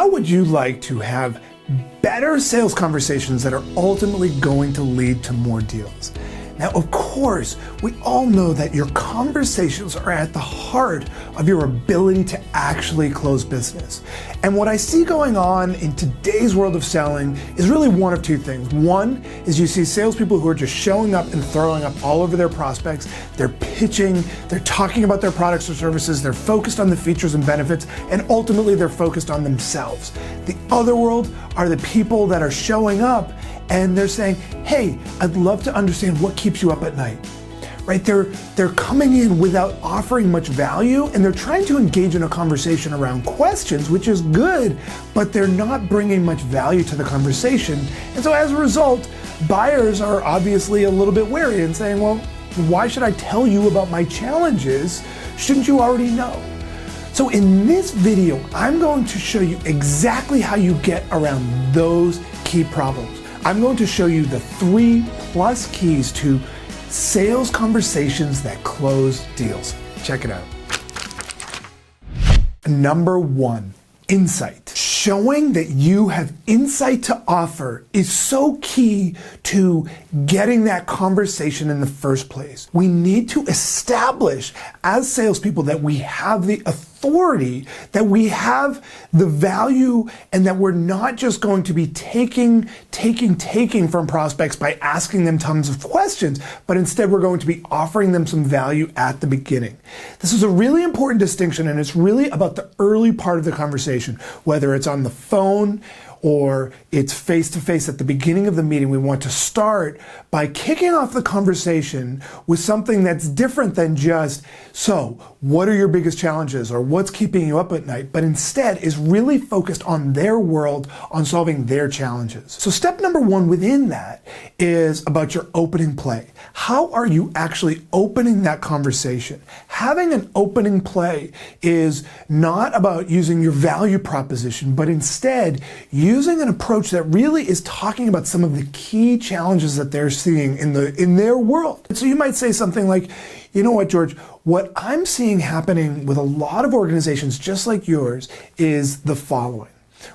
How would you like to have better sales conversations that are ultimately going to lead to more deals? Now, of course, we all know that your conversations are at the heart of your ability to actually close business. And what I see going on in today's world of selling is really one of two things. One is you see salespeople who are just showing up and throwing up all over their prospects. They're pitching, they're talking about their products or services, they're focused on the features and benefits, and ultimately they're focused on themselves. The other world are the people that are showing up and they're saying, hey, I'd love to understand what keeps you up at night, right? They're coming in without offering much value, and they're trying to engage in a conversation around questions, which is good, but they're not bringing much value to the conversation. And so as a result, buyers are obviously a little bit wary and saying, well, why should I tell you about my challenges? Shouldn't you already know? So in this video, I'm going to show you exactly how you get around those key problems. I'm going to show you the 3+ keys to sales conversations that close deals. Check it out. Number 1, insight. Showing that you have insight to offer is so key to getting that conversation in the first place. We need to establish as salespeople that we have the authority, that we have the value, and that we're not just going to be taking from prospects by asking them tons of questions, but instead we're going to be offering them some value at the beginning. This is a really important distinction, and it's really about the early part of the conversation, whether it's on the phone or it's face-to-face at the beginning of the meeting. We want to start by kicking off the conversation with something that's different than just, so what are your biggest challenges or what's keeping you up at night, but instead is really focused on their world, on solving their challenges. So step number 1 within that is about your opening play. How are you actually opening that conversation? Having an opening play is not about using your value proposition, but instead using an approach that really is talking about some of the key challenges that they're seeing in their world. So you might say something like, you know what, George, what I'm seeing happening with a lot of organizations just like yours is the following.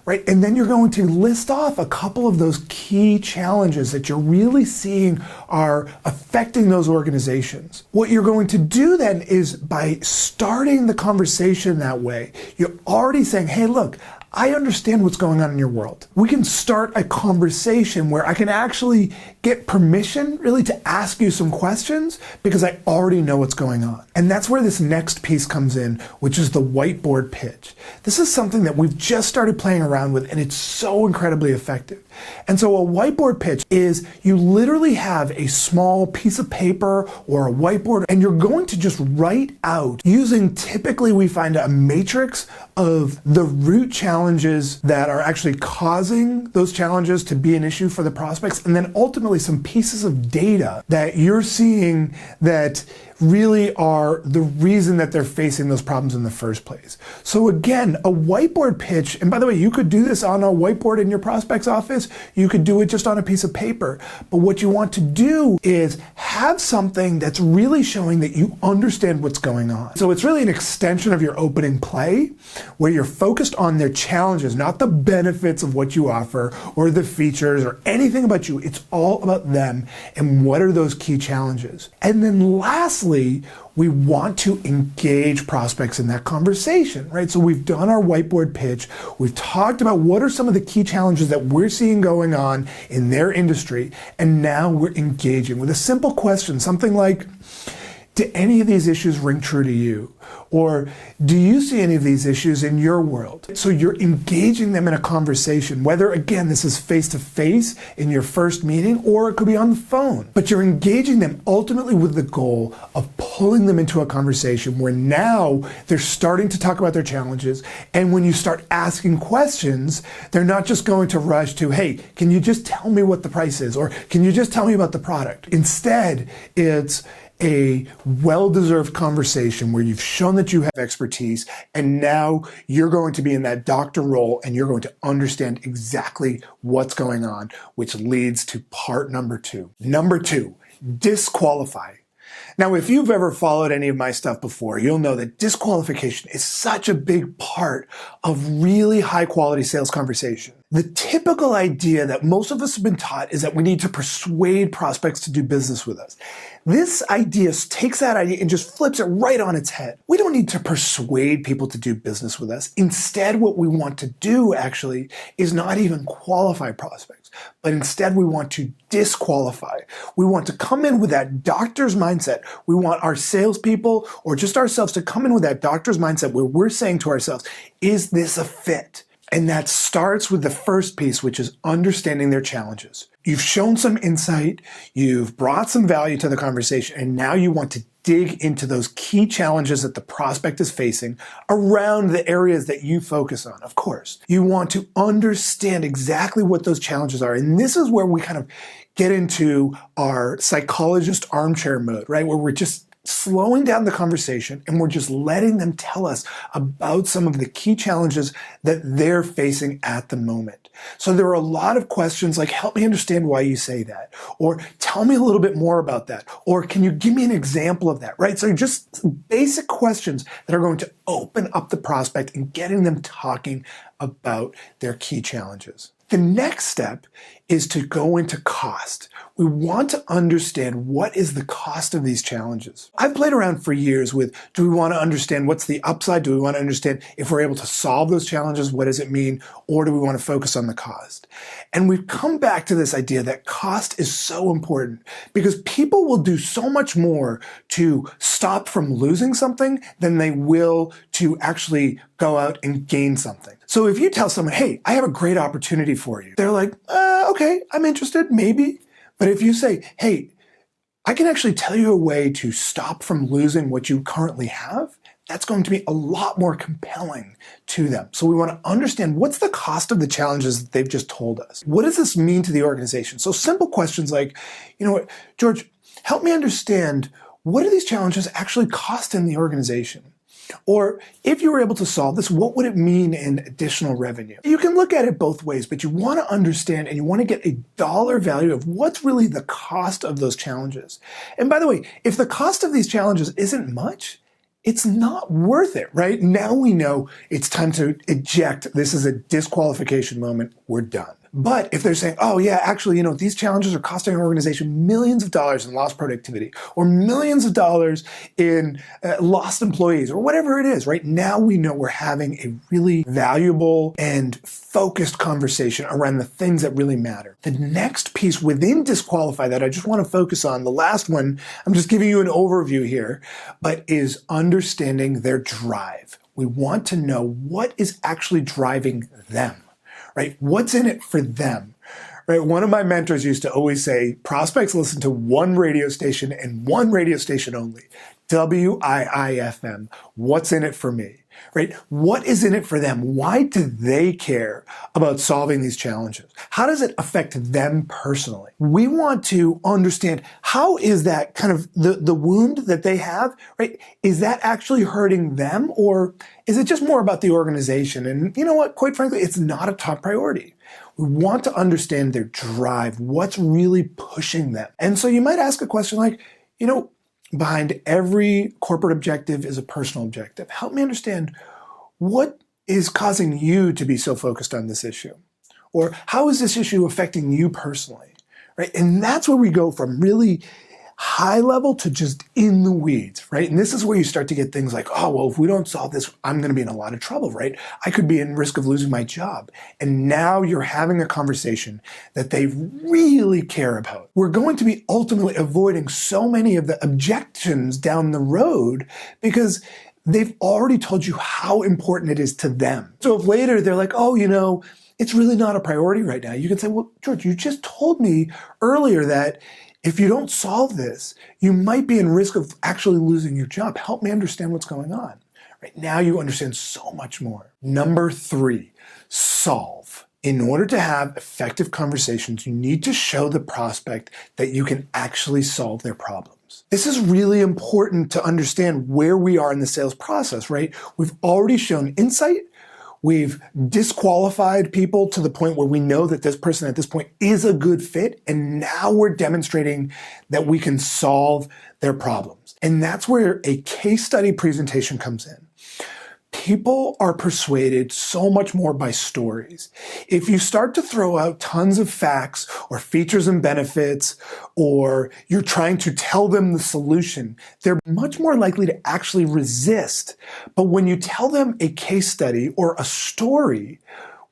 Right? And then you're going to list off a couple of those key challenges that you're really seeing are affecting those organizations. What you're going to do then is by starting the conversation that way, you're already saying, hey, look, I understand what's going on in your world. We can start a conversation where I can actually get permission really to ask you some questions because I already know what's going on. And that's where this next piece comes in, which is the whiteboard pitch. This is something that we've just started playing around with, and it's so incredibly effective. And so a whiteboard pitch is you literally have a small piece of paper or a whiteboard, and you're going to just write out using, typically we find a matrix of the root challenges that are actually causing those challenges to be an issue for the prospects, and then ultimately some pieces of data that you're seeing that really are the reason that they're facing those problems in the first place. So again, a whiteboard pitch, and by the way, you could do this on a whiteboard in your prospect's office, you could do it just on a piece of paper, but what you want to do is have something that's really showing that you understand what's going on. So it's really an extension of your opening play, where you're focused on their challenges, not the benefits of what you offer or the features or anything about you. It's all about them and what are those key challenges. And then lastly, we want to engage prospects in that conversation, right? So we've done our whiteboard pitch. We've talked about what are some of the key challenges that we're seeing going on in their industry. And now we're engaging with a simple question, something like, do any of these issues ring true to you? Or do you see any of these issues in your world? So you're engaging them in a conversation, whether, again, this is face-to-face in your first meeting, or it could be on the phone. But you're engaging them ultimately with the goal of pulling them into a conversation where now they're starting to talk about their challenges. And when you start asking questions, they're not just going to rush to, hey, can you just tell me what the price is? Or can you just tell me about the product? Instead, it's a well-deserved conversation where you've shown that you have expertise, and now you're going to be in that doctor role and you're going to understand exactly what's going on, which leads to part number 2. Number 2, disqualify. Now, if you've ever followed any of my stuff before, you'll know that disqualification is such a big part of really high quality sales conversation. The typical idea that most of us have been taught is that we need to persuade prospects to do business with us. This idea takes that idea and just flips it right on its head. We don't need to persuade people to do business with us. Instead, what we want to do actually is not even qualify prospects, but instead we want to disqualify. We want to come in with that doctor's mindset. We want our salespeople or just ourselves to come in with that doctor's mindset where we're saying to ourselves, is this a fit? And that starts with the first piece, which is understanding their challenges. You've shown some insight, you've brought some value to the conversation, and now you want to dig into those key challenges that the prospect is facing around the areas that you focus on, of course. You want to understand exactly what those challenges are. And this is where we kind of get into our psychologist armchair mode, right? Where we're just slowing down the conversation and we're just letting them tell us about some of the key challenges that they're facing at the moment. So there are a lot of questions like, help me understand why you say that, or tell me a little bit more about that, or can you give me an example of that, right? So just basic questions that are going to open up the prospect and getting them talking about their key challenges. The next step is to go into cost. We want to understand what is the cost of these challenges. I've played around for years with, do we want to understand what's the upside? Do we want to understand if we're able to solve those challenges? What does it mean? Or do we want to focus on the cost? And we've come back to this idea that cost is so important because people will do so much more to stop from losing something than they will to actually go out and gain something. So if you tell someone, hey, I have a great opportunity for you, they're like, okay, I'm interested, maybe. But if you say, hey, I can actually tell you a way to stop from losing what you currently have, that's going to be a lot more compelling to them. So we want to understand what's the cost of the challenges that they've just told us. What does this mean to the organization? So simple questions like, you know what, George, help me understand, what do these challenges actually cost in the organization? Or if you were able to solve this, what would it mean in additional revenue? You can look at it both ways, but you want to understand and you want to get a dollar value of what's really the cost of those challenges. And by the way, if the cost of these challenges isn't much, it's not worth it, right? Now we know it's time to eject. This is a disqualification moment. We're done. But if they're saying, oh yeah, actually, you know, these challenges are costing our organization millions of dollars in lost productivity or millions of dollars in lost employees or whatever it is, right? Now we know we're having a really valuable and focused conversation around the things that really matter. The next piece within disqualify that I just want to focus on, the last one, I'm just giving you an overview here, but is understanding their drive. We want to know what is actually driving them. Right? What's in it for them? Right? One of my mentors used to always say, prospects listen to one radio station and one radio station only. WIIFM. What's in it for me? Right? What is in it for them? Why do they care about solving these challenges? How does it affect them personally? We want to understand, how is that kind of the wound that they have, right? Is that actually hurting them, or is it just more about the organization? And you know what? Quite frankly, it's not a top priority. We want to understand their drive, what's really pushing them. And so you might ask a question like, you know, behind every corporate objective is a personal objective. Help me understand, what is causing you to be so focused on this issue? Or how is this issue affecting you personally? Right? And that's where we go from really high level to just in the weeds, right? And this is where you start to get things like, oh, well, if we don't solve this, I'm going to be in a lot of trouble, right? I could be in risk of losing my job. And now you're having a conversation that they really care about. We're going to be ultimately avoiding so many of the objections down the road because they've already told you how important it is to them. So if later they're like, oh, you know, it's really not a priority right now, you can say, well, George, you just told me earlier that if you don't solve this, you might be in risk of actually losing your job. Help me understand what's going on. Right now you understand so much more. Number 3, solve. In order to have effective conversations, you need to show the prospect that you can actually solve their problems. This is really important to understand where we are in the sales process, right? We've already shown insight. We've disqualified people to the point where we know that this person at this point is a good fit, and now we're demonstrating that we can solve their problems. And that's where a case study presentation comes in. People are persuaded so much more by stories. If you start to throw out tons of facts or features and benefits, or you're trying to tell them the solution, they're much more likely to actually resist. But when you tell them a case study or a story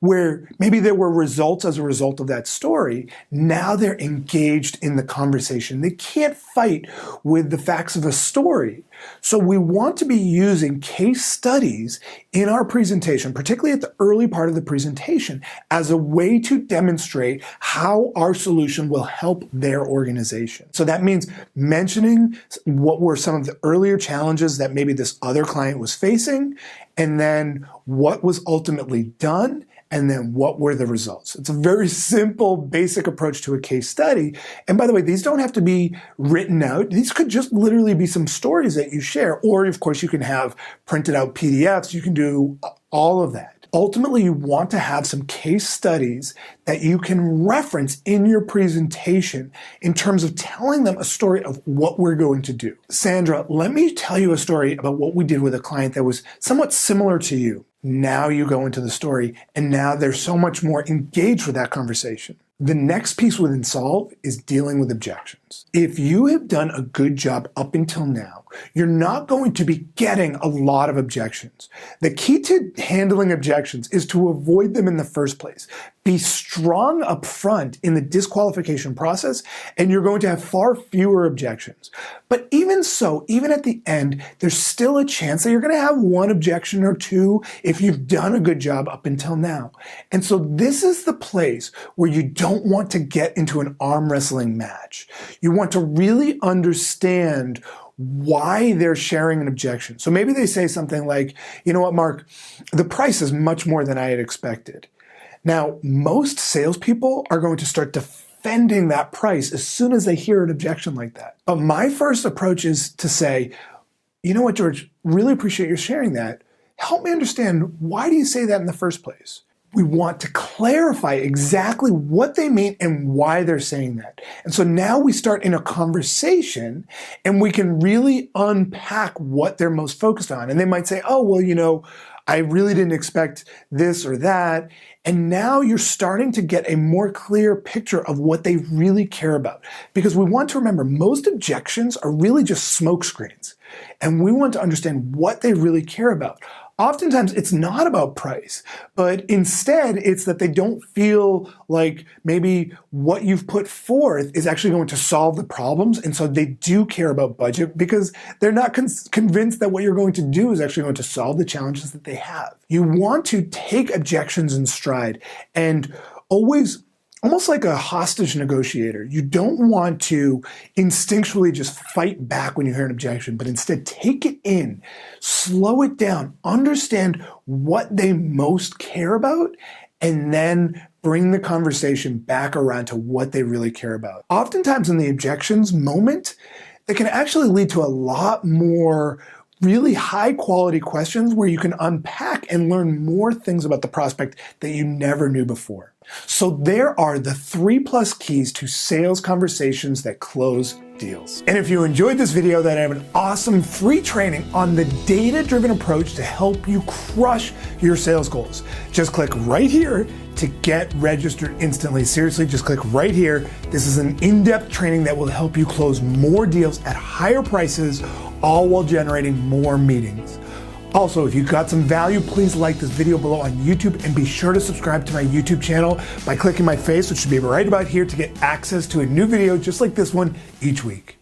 where maybe there were results as a result of that story, now they're engaged in the conversation. They can't fight with the facts of a story. So we want to be using case studies in our presentation, particularly at the early part of the presentation, as a way to demonstrate how our solution will help their organization. So that means mentioning what were some of the earlier challenges that maybe this other client was facing, and then what was ultimately done, and then what were the results. It's a very simple, basic approach to a case study. And by the way, these don't have to be written out. These could just literally be some stories that you share. Or of course, you can have printed out PDFs. You can do all of that. Ultimately, you want to have some case studies that you can reference in your presentation in terms of telling them a story of what we're going to do. Sandra, let me tell you a story about what we did with a client that was somewhat similar to you. Now you go into the story, and now they're so much more engaged with that conversation. The next piece within Solve is dealing with objections. If you have done a good job up until now, you're not going to be getting a lot of objections. The key to handling objections is to avoid them in the first place. Be strong up front in the disqualification process, and you're going to have far fewer objections. But even so, even at the end, there's still a chance that you're going to have one objection or two if you've done a good job up until now. And so this is the place where you don't want to get into an arm wrestling match. You want to really understand why they're sharing an objection. So maybe they say something like, you know what, Mark, the price is much more than I had expected. Now, most salespeople are going to start defending that price as soon as they hear an objection like that. But my first approach is to say, you know what, George, really appreciate you sharing that. Help me understand, why do you say that in the first place? We want to clarify exactly what they mean and why they're saying that. And so now we start in a conversation and we can really unpack what they're most focused on. And they might say, oh, well, you know, I really didn't expect this or that. And now you're starting to get a more clear picture of what they really care about. Because we want to remember, most objections are really just smoke screens. And we want to understand what they really care about. Oftentimes, it's not about price, but instead, it's that they don't feel like maybe what you've put forth is actually going to solve the problems, and so they do care about budget because they're not convinced that what you're going to do is actually going to solve the challenges that they have. You want to take objections in stride and always, almost like a hostage negotiator, you don't want to instinctually just fight back when you hear an objection, but instead take it in, slow it down, understand what they most care about, and then bring the conversation back around to what they really care about. Oftentimes in the objections moment, it can actually lead to a lot more really high quality questions where you can unpack and learn more things about the prospect that you never knew before. So there are the 3+ keys to sales conversations that close deals. And if you enjoyed this video, then I have an awesome free training on the data-driven approach to help you crush your sales goals. Just click right here to get registered instantly. Seriously, just click right here. This is an in-depth training that will help you close more deals at higher prices, all while generating more meetings. Also, if you got some value, please like this video below on YouTube and be sure to subscribe to my YouTube channel by clicking my face, which should be right about here, to get access to a new video just like this one each week.